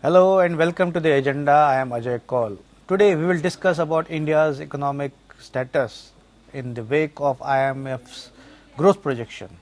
Hello and welcome to the agenda. I am Ajay Kaul. Today we will discuss about India's economic status in the wake of IMF's growth projection.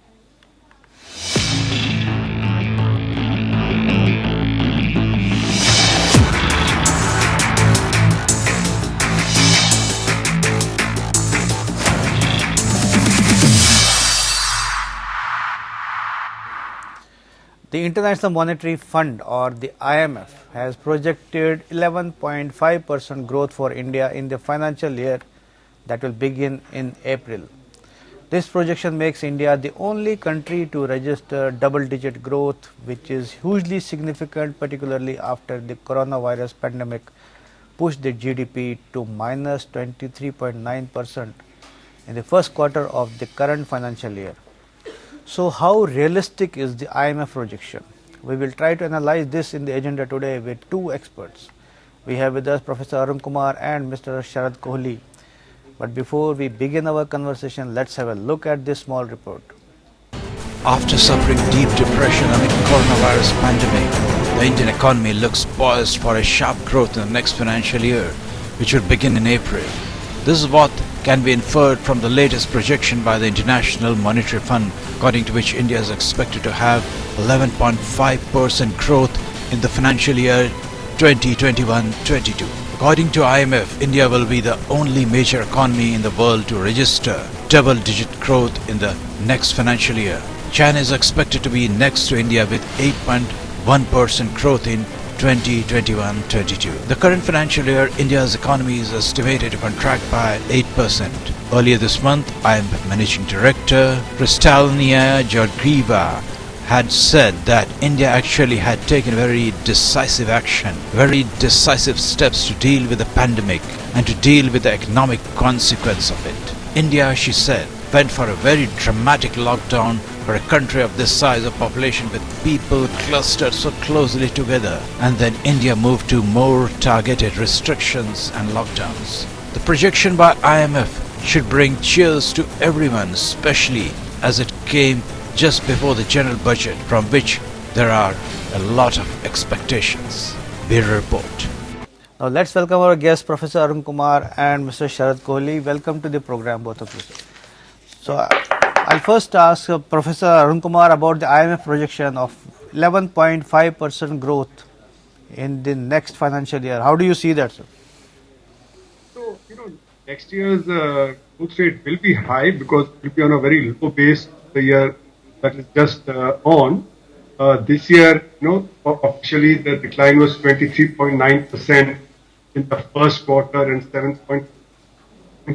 The International Monetary Fund or the IMF has projected 11.5% growth for India in the financial year that will begin in April. This projection makes India the only country to register double-digit growth, which is hugely significant, particularly after the coronavirus pandemic pushed the GDP to minus 23.9% in the first quarter of the current financial year. So how realistic is the IMF projection? We will try to analyze this in the agenda today with two experts. We have with us Professor Arun Kumar and Mr. Sharad Kohli. But before we begin our conversation, let's have a look at this small report. After suffering deep depression amid coronavirus pandemic, the Indian economy looks poised for a sharp growth in the next financial year, which will begin in April. This is what can be inferred from the latest projection by the International Monetary Fund, according to which India is expected to have 11.5% growth in the financial year 2021-22. According to IMF, India will be the only major economy in the world to register double-digit growth in the next financial year. China is expected to be next to India with 8.1% growth in 2021-22. The current financial year, India's economy is estimated to contract by 8%. Earlier this month, IMF Managing Director Kristalina Georgieva had said that India actually had taken very decisive action, very decisive steps to deal with the pandemic and to deal with the economic consequence of it. India, she said, went for a very dramatic lockdown for a country of this size of population with people clustered so closely together, and then India moved to more targeted restrictions and lockdowns. The projection by IMF should bring cheers to everyone, especially as it came just before the general budget, from which there are a lot of expectations. Bureau report. Now let's welcome our guests, Professor Arun Kumar and Mr. Sharad Kohli. Welcome to the program, both of you. So I'll first ask Professor Arun Kumar about the IMF projection of 11.5% growth in the next financial year. How do you see that, sir? So, next year's growth rate will be high because it will be on a very low base the year that is just on. This year, officially the decline was 23.9% in the first quarter and 7.1%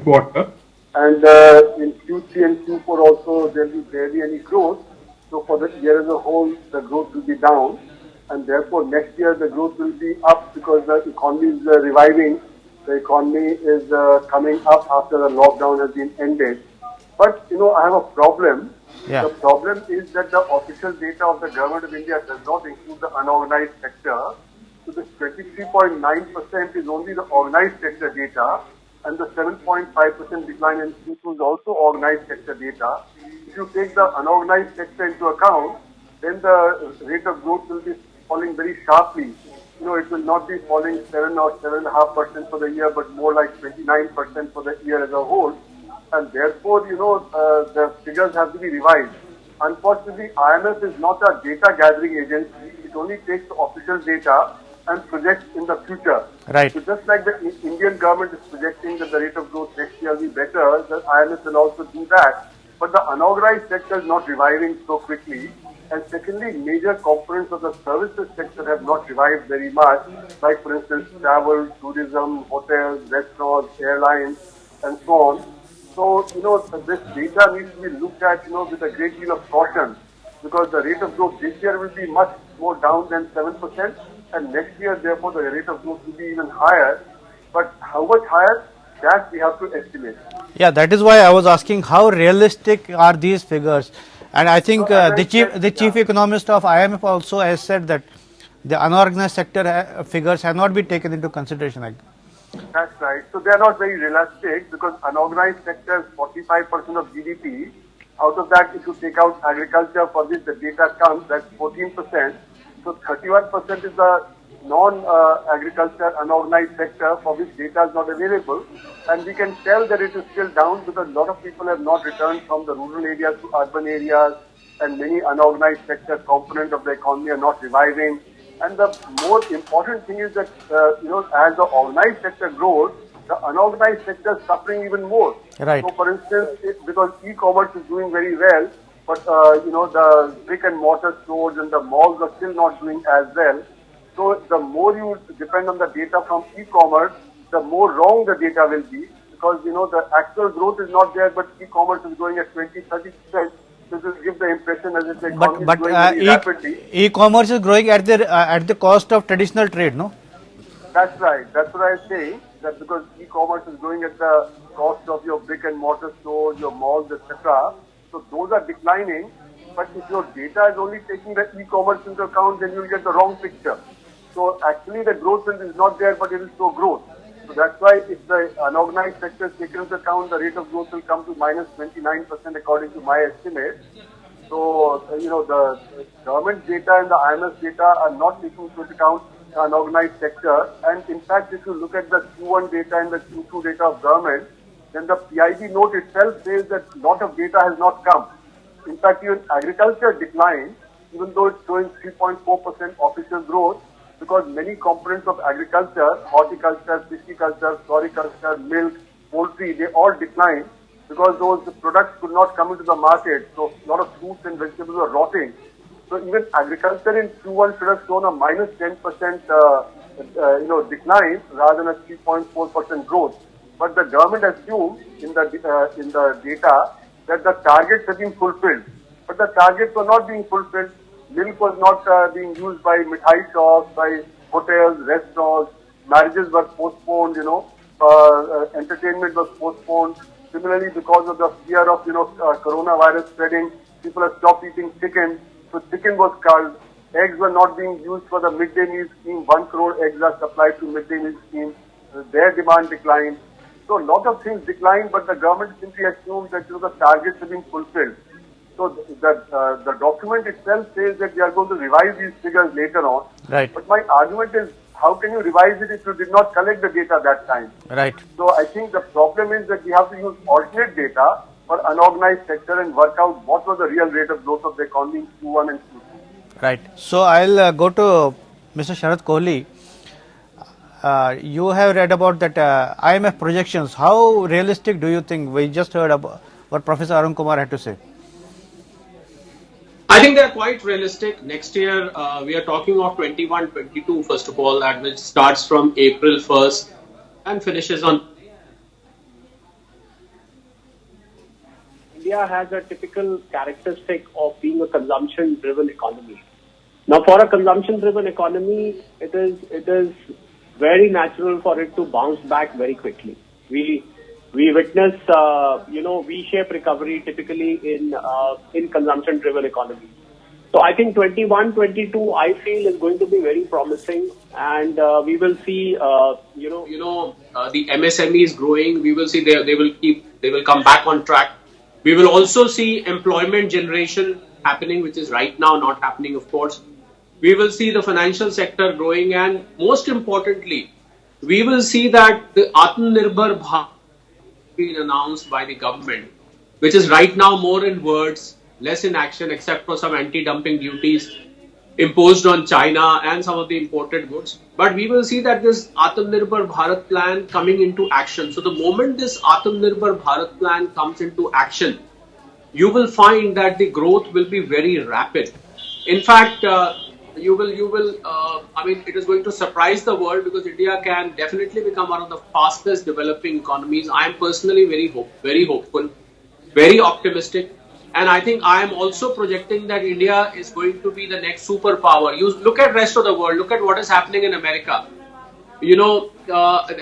quarter. And in Q3 and Q4 also there will be barely any growth. So for the year as a whole, the growth will be down. And therefore next year the growth will be up because the economy is reviving. The economy is coming up after the lockdown has been ended. But, I have a problem. Yeah. The problem is that the official data of the government of India does not include the unorganized sector. So this 23.9% is only the organized sector data, and the 7.5% decline in Q2 is also organized sector data. If you take the unorganized sector into account, then the rate of growth will be falling very sharply. It will not be falling 7 or 7.5% for the year, but more like 29% for the year as a whole. And therefore, the figures have to be revised. Unfortunately, IMF is not a data gathering agency. It only takes the official data and projects in the future. Right. So just like the Indian government is projecting that the rate of growth next year will be better, the IMF will also do that. But the unorganized sector is not reviving so quickly. And secondly, major components of the services sector have not revived very much, like for instance, travel, tourism, hotels, restaurants, airlines, and so on. So, this data needs to be looked at, with a great deal of caution, because the rate of growth this year will be much more down than 7%, and next year, therefore, the rate of growth will be even higher. But how much higher, that we have to estimate. Yeah, that is why I was asking how realistic are these figures. And I think the chief economist of IMF also has said that the unorganized sector figures have not been taken into consideration. That's right. So they are not very realistic because unorganized sector is 45% of GDP. Out of that, if you take out agriculture, for which the data comes, that's 14%. So 31% is the non-agriculture unorganized sector for which data is not available. And we can tell that it is still down because a lot of people have not returned from the rural areas to urban areas, and many unorganized sector component of the economy are not reviving. And the more important thing is that, as the organized sector grows, the unorganized sector is suffering even more. Right. So, for instance, because e-commerce is doing very well, but, the brick and mortar stores and the malls are still not doing as well. So, the more you depend on the data from e-commerce, the more wrong the data will be, because, the actual growth is not there, but e-commerce is growing at 20-30%. This will give the impression as if the economy is growing very rapidly. E-commerce is growing at the cost of traditional trade, no? That's right. That's what I was saying. That because e-commerce is growing at the cost of your brick and mortar stores, your malls, etc. So those are declining. But if your data is only taking the e-commerce into account, then you will get the wrong picture. So actually the growth is not there, but it will show growth. So that's why if the unorganized sector is taken into account, the rate of growth will come to minus 29% according to my estimate. So, the government data and the IMF data are not taking into account the unorganized sector. And in fact, if you look at the Q1 data and the Q2 data of government, then the PIB note itself says that a lot of data has not come. In fact, even agriculture declined, even though it's showing 3.4% official growth, because many components of agriculture, horticulture, pisciculture, floriculture, milk, poultry, they all declined because those products could not come into the market. So a lot of fruits and vegetables were rotting. So even agriculture in Q1 should have shown a minus 10% decline rather than a 3.4% growth. But the government assumed in the data that the targets have been fulfilled. But the targets were not being fulfilled. Milk was not being used by mithai shops, by hotels, restaurants. Marriages were postponed, entertainment was postponed. Similarly, because of the fear of, coronavirus spreading, people have stopped eating chicken. So chicken was culled. Eggs were not being used for the midday meal scheme. 1 crore eggs are supplied to midday meal scheme. Their demand declined. So a lot of things declined, but the government simply assumed that, the targets have been fulfilled. So the document itself says that we are going to revise these figures later on. Right. But my argument is, how can you revise it if you did not collect the data that time? Right. So I think the problem is that we have to use alternate data for unorganized sector and work out what was the real rate of growth of the economy in Q1 and Q2. Right. So I'll go to Mr. Sharad Kohli. You have read about that IMF projections. How realistic do you think? We just heard about what Professor Arun Kumar had to say. I think they are quite realistic. Next year, we are talking of 21-22, first of all, and which starts from April 1st and finishes on. India has a typical characteristic of being a consumption-driven economy. Now, for a consumption-driven economy, it is very natural for it to bounce back very quickly. We witness, V-shaped recovery typically in consumption-driven economies. So I think 21-22, I feel, is going to be very promising, and we will see, the MSMEs growing. We will see they will come back on track. We will also see employment generation happening, which is right now not happening, of course. We will see the financial sector growing, and most importantly, we will see that the Atmanirbhar Bharat been announced by the government, which is right now more in words, less in action, except for some anti-dumping duties imposed on China and some of the imported goods. But we will see that this Atmanirbhar Bharat plan coming into action. So the moment this Atmanirbhar Bharat plan comes into action, you will find that the growth will be very rapid. In fact, it is going to surprise the world, because India can definitely become one of the fastest developing economies. I am personally very hopeful, very optimistic. And I think I am also projecting that India is going to be the next superpower. You look at rest of the world, look at what is happening in America.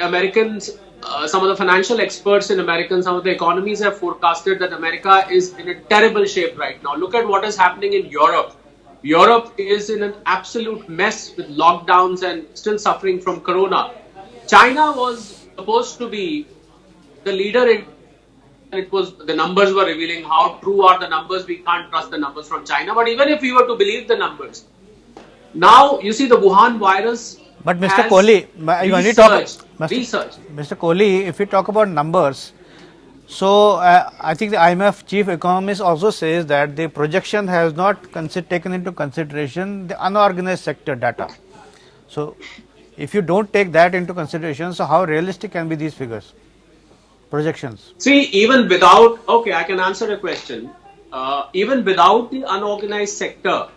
Americans, some of the financial experts in America, some of the economies have forecasted that America is in a terrible shape right now. Look at what is happening in Europe. Europe is in an absolute mess with lockdowns and still suffering from corona. China was supposed to be the leader in, the numbers were revealing how true are the numbers. We can't trust the numbers from China. But even if we were to believe the numbers, now you see the Wuhan virus But Mr. has Kohli, when you talk, research. Mr. Kohli, if you talk about numbers, so I think the IMF chief economist also says that the projection has not taken into consideration the unorganized sector data. So if you don't take that into consideration, so how realistic can be these figures, projections? See, even without, okay, I can answer a question. Even without the unorganized sector,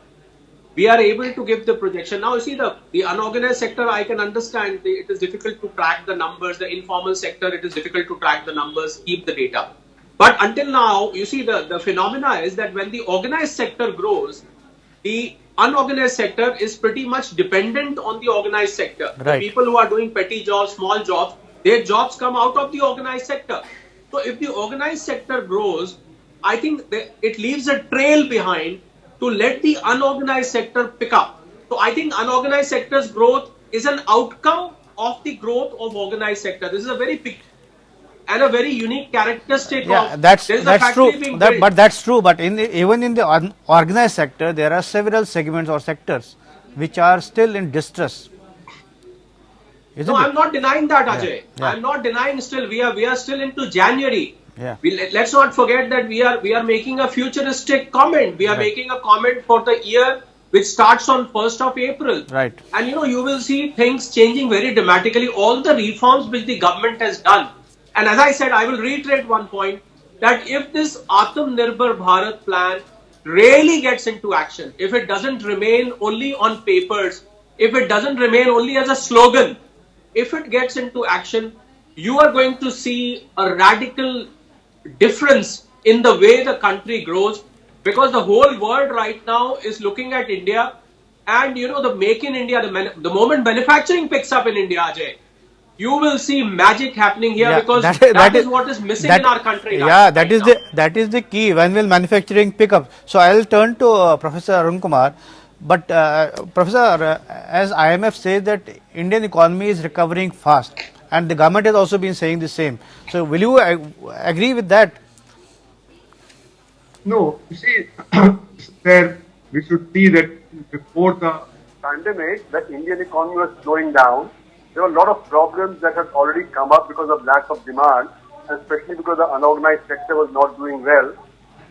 we are able to give the projection. Now, you see, the unorganized sector, I can understand it is difficult to track the numbers. The informal sector, it is difficult to track the numbers, keep the data. But until now, you see, the phenomena is that when the organized sector grows, the unorganized sector is pretty much dependent on the organized sector. Right. The people who are doing petty jobs, small jobs, their jobs come out of the organized sector. So if the organized sector grows, I think it leaves a trail behind to let the unorganized sector pick up. So I think unorganized sector's growth is an outcome of the growth of organized sector. This is a very big and a very unique characteristic of that's true. being built. But that's true. But even in the organized sector, there are several segments or sectors which are still in distress. Isn't No, it? I'm not denying that, Ajay. Yeah. I'm not denying still. We are still into January. Yeah. Let's not forget that we are making a futuristic comment. We are Right. making a comment for the year which starts on 1st of April. Right. And you will see things changing very dramatically. All the reforms which the government has done. And as I said, I will reiterate one point, that if this Atmanirbhar Bharat plan really gets into action, if it doesn't remain only on papers, if it doesn't remain only as a slogan, if it gets into action, you are going to see a radical difference in the way the country grows, because the whole world right now is looking at India, and the make in India, the moment manufacturing picks up in India, Ajay, you will see magic happening here, because that is what is missing in our country. That is the key. When will manufacturing pick up? So I will turn to Professor Arun Kumar. But Professor, as IMF says that Indian economy is recovering fast, and the government has also been saying the same. So will you agree with that? No, you see, there we should see that before the pandemic, the Indian economy was slowing down. There were a lot of problems that had already come up because of lack of demand, especially because the unorganized sector was not doing well.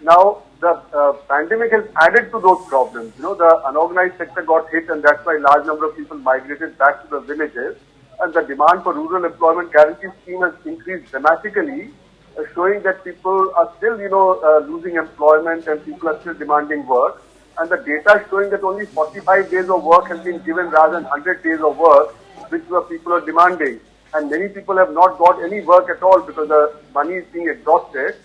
Now, the pandemic has added to those problems. The unorganized sector got hit, and that's why a large number of people migrated back to the villages. And the demand for rural employment guarantee scheme has increased dramatically, showing that people are still, losing employment, and people are still demanding work. And the data is showing that only 45 days of work has been given rather than 100 days of work, which the people are demanding. And many people have not got any work at all because the money is being exhausted.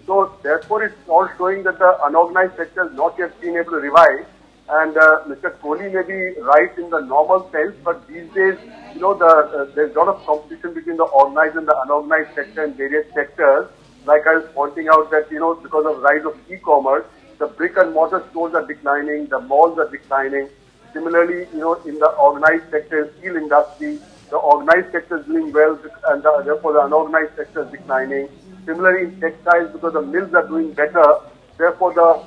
So therefore, it's all showing that the unorganized sector has not yet been able to revive. And Mr. Kohli may be right in the normal sense, but these days, there's a lot of competition between the organized and the unorganized sector in various sectors. Like I was pointing out that, because of rise of e-commerce, the brick and mortar stores are declining, the malls are declining. Similarly, in the organized sector, steel industry, the organized sector is doing well, and therefore the unorganized sector is declining. Similarly, in textiles, because the mills are doing better, therefore the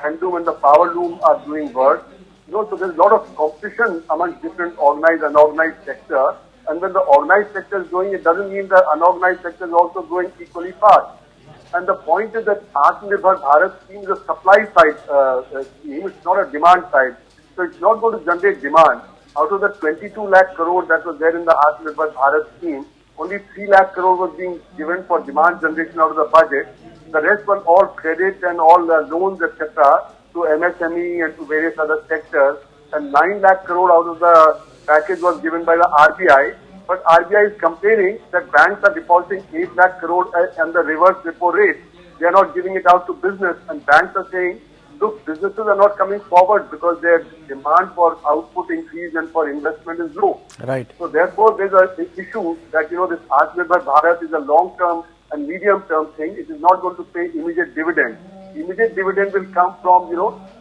handloom and the power loom are doing worse. So there's a lot of competition among different organized and unorganized sector. And when the organized sector is growing, it doesn't mean the unorganized sector is also growing equally fast. And the point is that Atmanirbhar Bharat scheme is a supply side scheme, it's not a demand side. So it's not going to generate demand. Out of the 22 lakh crore that was there in the Atmanirbhar Bharat scheme, only 3 lakh crore was being given for demand generation out of the budget. The rest were all credit and all loans, etc., to MSME and to various other sectors. And 9 lakh crore out of the package was given by the RBI. But RBI is complaining that banks are depositing 8 lakh crore and the reverse repo rate. They are not giving it out to business. And banks are saying, look, businesses are not coming forward because their demand for output increase and for investment is low. Right. So therefore, there's an issue that, this Atmanirbhar Bharat is a long-term and medium-term thing. It is not going to pay immediate dividend. Immediate dividend will come from,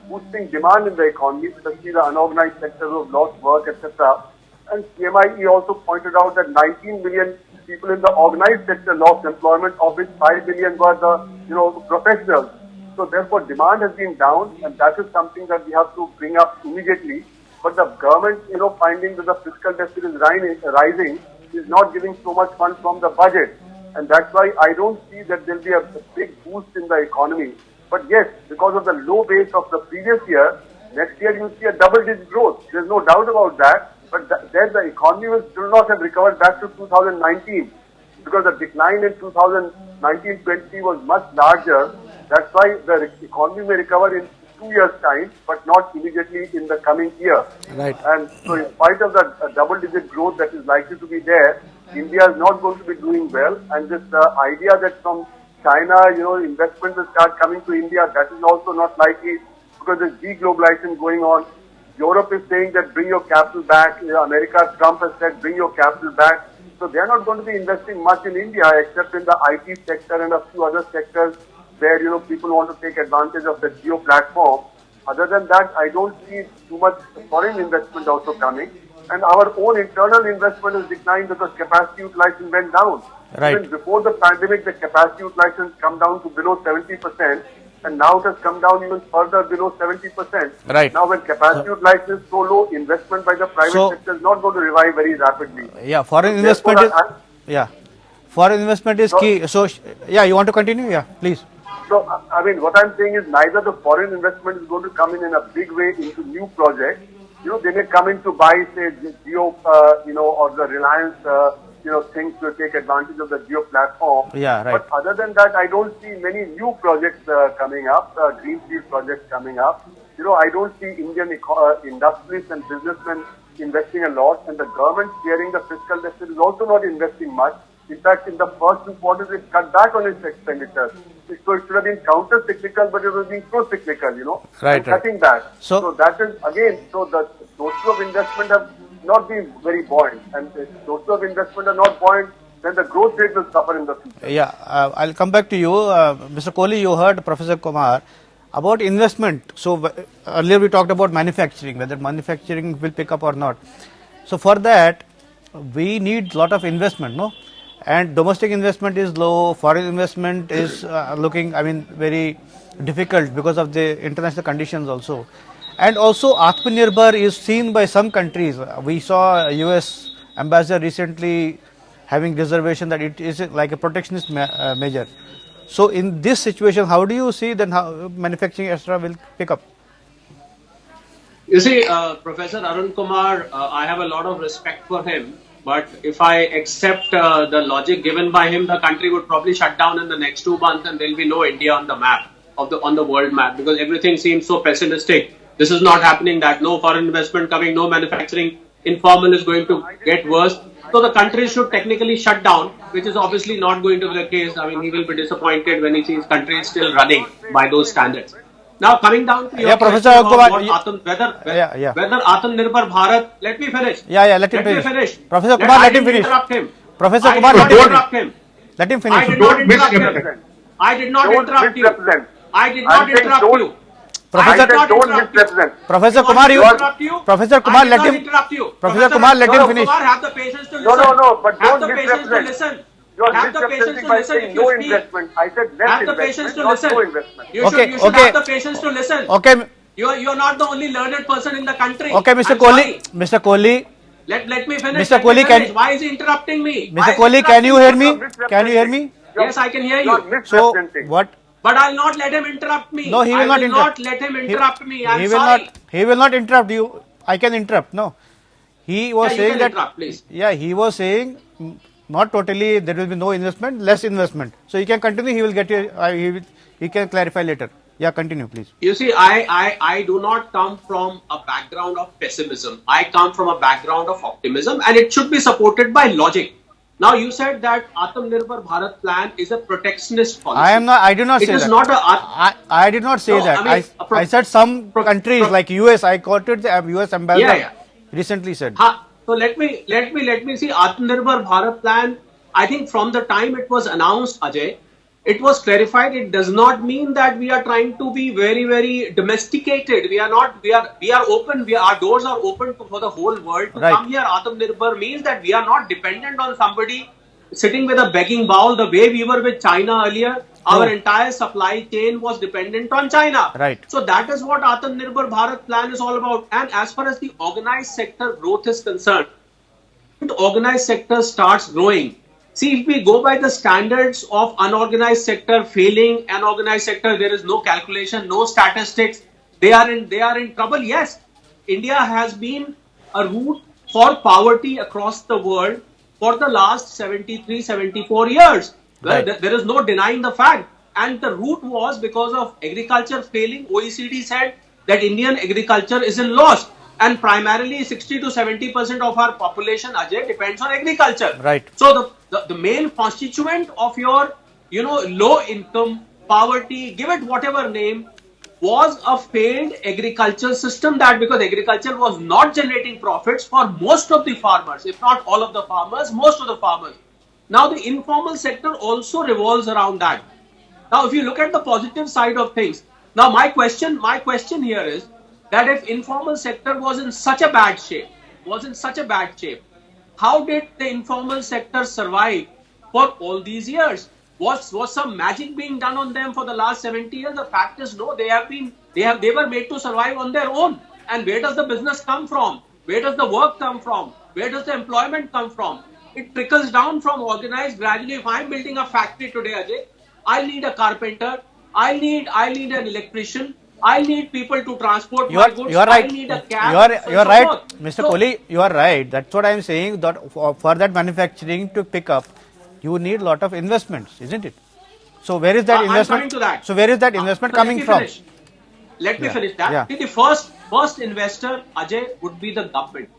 boosting demand in the economy, especially the unorganized sectors who have lost work, etc. And CMIE also pointed out that 19 million people in the organized sector lost employment, of which 5 million were the, professionals. So therefore, demand has been down, and that is something that we have to bring up immediately. but the government, finding that the fiscal deficit is rising, is not giving so much funds from the budget. And that's why I don't see that there will be a big boost in the economy. But yes, because of the low base of the previous year, next year you will see a double-digit growth. There's no doubt about that. But then the economy will still not have recovered back to 2019, because the decline in 2019-20 was much larger. That's why the economy may recover in 2 years' time, but not immediately in the coming year. Right. And so in spite of the double-digit growth that is likely to be there, India is not going to be doing well. And this idea that from China, investment will start coming to India, that is also not likely, because there's deglobalization going on. Europe is saying that bring your capital back. America, Trump has said bring your capital back. So they are not going to be investing much in India, except in the IT sector and a few other sectors where, people want to take advantage of the Geo platform. Other than that, I don't see too much foreign investment also coming. And our own internal investment has declined because capacity utilization went down. Right. Even before the pandemic, the capacity utilization come down to below 70%, and now it has come down even further below 70%. Right. Now when capacity utilization is so low, investment by the private sector is not going to revive very rapidly. Yeah, foreign Therefore, investment is, foreign investment is key. So, you want to continue? Yeah, please. So, what I'm saying is neither the foreign investment is going to come in a big way into new projects. They may come in to buy, say, Geo, or the Reliance, things to take advantage of the Geo platform. Yeah, right. But other than that, I don't see many new projects coming up, greenfield projects coming up. I don't see Indian industrialists and businessmen investing a lot, and the government fearing the fiscal deficit is also not investing much. In fact, in the first 2 quarters, it cut back on its expenditure. So it should have been counter-cyclical, but it was being pro-cyclical, Right. cutting back. So that is, again, so the sources of investment have not been very buoyant. And if sources of investment are not buoyant, then the growth rate will suffer in the future. Yeah, I'll come back to you. Mr. Kohli, you heard Professor Kumar about investment. So earlier we talked about manufacturing, whether manufacturing will pick up or not. So for that, we need a lot of investment, no? And domestic investment is low, foreign investment is looking, very difficult because of the international conditions also. And also Atmanirbhar is seen by some countries. We saw US ambassador recently having reservation that it is like a protectionist measure. So in this situation, how do you see then how manufacturing extra will pick up? You see, Professor Arun Kumar, I have a lot of respect for him. But if I accept the logic given by him, the country would probably shut down in the next 2 months, and there will be no India on the map, on the world map, because everything seems so pessimistic. This is not happening, that no foreign investment coming, no manufacturing, informal is going to get worse. So the country should technically shut down, which is obviously not going to be the case. He will be disappointed when he sees country is still running by those standards. Now coming down to your Professor question Kumar, whether Atmanirbhar Bharat, let me finish. Let him finish. Professor Kumar, let him finish. Interrupt him. Professor I Kumar, did not interrupt him. Let him finish. I did not interrupt him. I did not interrupt you. I did not interrupt you. Professor Kumar, Professor Kumar, let him. Professor Kumar, let him finish. Have the patience to listen. No, but have don't the patience to misrepresent. listen. You are Have the patience misrepresenting to by listen saying if no you speak. investment. I said less Have the patience investment, to not listen. no investment. You should have the patience to listen. Okay. You are not the only learned person in the country. Okay, Mr. I'm Kohli. sorry. Mr. Kohli. Let me finish. Mr. Kohli, Why is he interrupting me? Mr. Kohli, can you hear me? Can you hear me? Yes, I can hear You are you. So misrepresenting. what? But I'll not let him interrupt me. No, he will not interrupt. let him interrupt me. I'm He will sorry. not. He will not interrupt you. I can interrupt. No. He was you saying can that. interrupt, please. Yeah, he was saying not totally. There will be no investment, less investment. So he can continue. He will get you. He can clarify later. Yeah, continue, please. You see, I do not come from a background of pessimism. I come from a background of optimism, and it should be supported by logic. Now, you said that Atmanirbhar Bharat plan is a protectionist policy. I did not say that. It is not a. I did not say that. I said some countries like US. I quoted the US ambassador recently said. So let me see Atmanirbhar Bharat plan. I think from the time it was announced, Ajay, it was clarified. It does not mean that we are trying to be very, very domesticated. We are not. We are open. Our doors are open for the whole world to come here. Atmanirbhar means that we are not dependent on somebody sitting with a begging bowl. The way we were with China earlier, our True. entire supply chain was dependent on China. Right. So that is what Atmanirbhar Bharat plan is all about. And as far as the organized sector growth is concerned, the organized sector starts growing. See, if we go by the standards of unorganized sector failing, unorganized sector, there is no calculation, no statistics. They are in trouble. Yes, India has been a route for poverty across the world for the last 73, 74 years. Well, Right. there is no denying the fact. And the root was because of agriculture failing. OECD said that Indian agriculture is in loss. And primarily 60 to 70% of our population, Ajay, depends on agriculture. Right. So the main constituent of your, low income, poverty, give it whatever name, was a failed agriculture system, that because agriculture was not generating profits for most of the farmers, if not all of the farmers, most of the farmers. Now the informal sector also revolves around that. Now, if you look at the positive side of things, now my question here is that if informal sector was in such a bad shape, how did the informal sector survive for all these years? Was some magic being done on them for the last 70 years? The fact is no, they were made to survive on their own. And where does the business come from? Where does the work come from? Where does the employment come from? It trickles down from organized gradually. If I'm building a factory today, Ajay, I need a carpenter, I need an electrician, I need people to transport my goods, You are right. I need a cab. You are right, Mr. Kohli. You are right. That's what I am saying. That for that manufacturing to pick up, you need a lot of investments, isn't it? So where is that I'm investment? coming to that. So where is that investment coming from? Let me Yeah. finish that. Yeah. See, the first investor, Ajay, would be the government.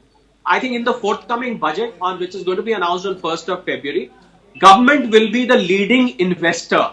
I think in the forthcoming budget, which is going to be announced on 1st of February, government will be the leading investor.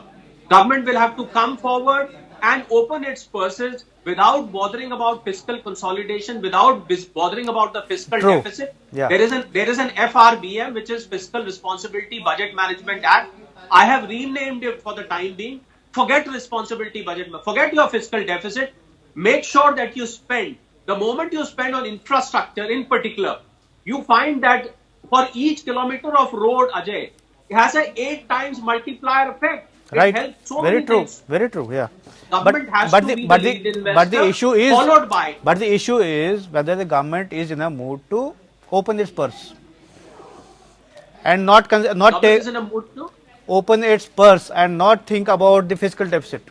Government will have to come forward and open its purses without bothering about fiscal consolidation, without bothering about the fiscal True. deficit. Yeah. There is an FRBM, which is Fiscal Responsibility Budget Management Act. I have renamed it for the time being. Forget responsibility budget, forget your fiscal deficit. Make sure that you spend. The moment you spend on infrastructure in particular, you find that for each kilometer of road, Ajay, it has a 8 times multiplier effect. It Right. helps so Very many true. things. Very true. Yeah. Government has to be the lead investor, but the issue is followed by. But the issue is whether the government is in a mood to open its purse and not Government take is in a mood to. open its purse and not think about the fiscal deficit.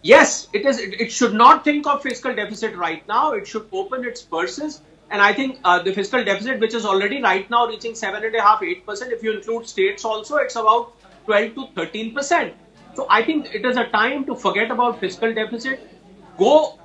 Yes, it is. It should not think of fiscal deficit right now. It should open its purses. And I think the fiscal deficit, which is already right now reaching 7.5%, 8%, if you include states also, it's about 12 to 13%. So I think it is a time to forget about fiscal deficit. Go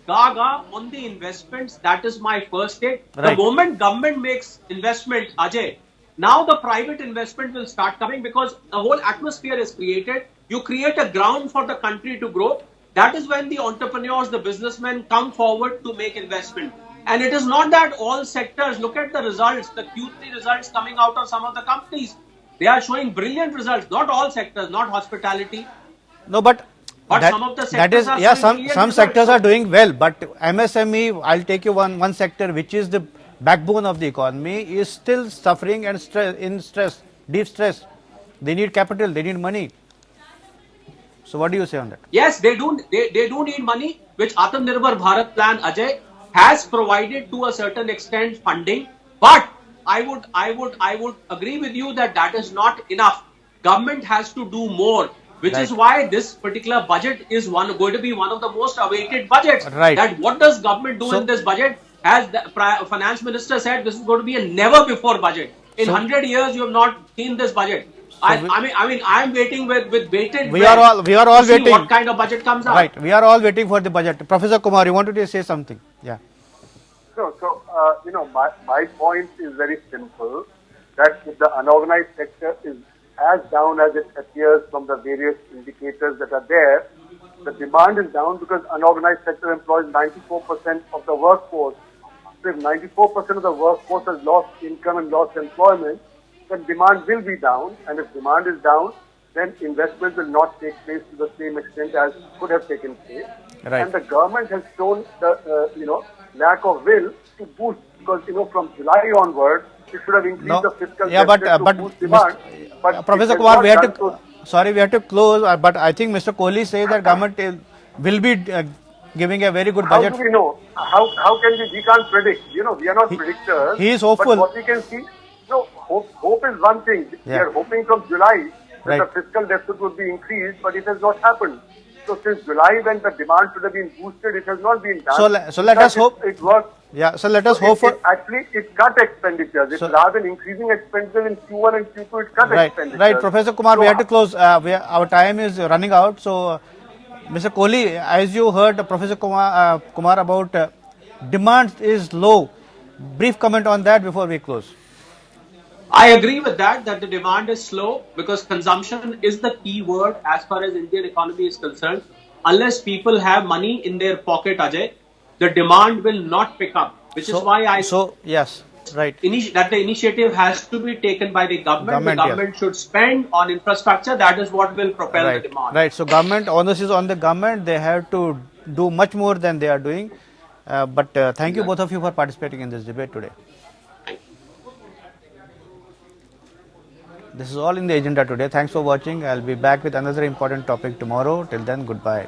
gaga on the investments. That is my first take. Right. The moment government makes investment, Ajay, now the private investment will start coming because a whole atmosphere is created. You create a ground for the country to grow. That is when the entrepreneurs, the businessmen come forward to make investment. And it is not that all sectors, look at the results, the Q3 results coming out of some of the companies. They are showing brilliant results. Not all sectors, not hospitality. No, but some of the sectors are showing some brilliant sectors results. are doing well, but MSME, I'll take you one sector which is the backbone of the economy, is still suffering and deep stress. They need capital, they need money. So what do you say on that? Yes, they do need money, which Atmanirbhar Bharat plan, Ajay, has provided to a certain extent funding. But I would agree with you that is not enough. Government has to do more, which is why this particular budget is going to be one of the most awaited budgets. Right. That what does government do in this budget? As the finance minister said, this is going to be a never before budget. In 100 years, you have not seen this budget. I am waiting with bated We are all to see waiting. what kind of budget comes out. Right, we are all waiting for the budget. Professor Kumar, you wanted to say something? Yeah. So, my point is very simple, that if the unorganized sector is as down as it appears from the various indicators that are there, the demand is down because unorganized sector employs 94% of the workforce. So if 94% of the workforce has lost income and lost employment, then demand will be down. And if demand is down, then investment will not take place to the same extent as could have taken place. Right. And the government has shown the lack of will to boost, because from July onwards, it should have increased No. the fiscal Yeah, but deficit to boost demand. But Professor it has Kumar, not we have done to. so. Sorry, we have to close. But I think Mr. Kohli says that will be giving a very good How budget. do we know? How can we can't predict? We are not predictors. He is hopeful. But what we can see, hope is one thing. We Yeah. are hoping from July that Right. the fiscal deficit would be increased, but it has not happened. So since July, when the demand should have been boosted, it has not been done. So let us hope. It worked. Yeah. So let us hope for. It cut expenditures. Rather than increasing expenditure in Q1 and Q2, it cut expenditures. Right, Professor Kumar, we have to close. Our time is running out. So, Mr. Kohli, as you heard Professor Kumar about demand is low. Brief comment on that before we close. I agree with that the demand is slow because consumption is the key word as far as Indian economy is concerned. Unless people have money in their pocket, Ajay, the demand will not pick up. Which is why yes, right. That the initiative has to be taken by the government. The government should spend on infrastructure. That is what will propel the demand. Right. So government, onus is on the government. They have to do much more than they are doing. But thank you both of you for participating in this debate today. This is all in the agenda today. Thanks for watching. I'll be back with another important topic tomorrow. Till then, goodbye.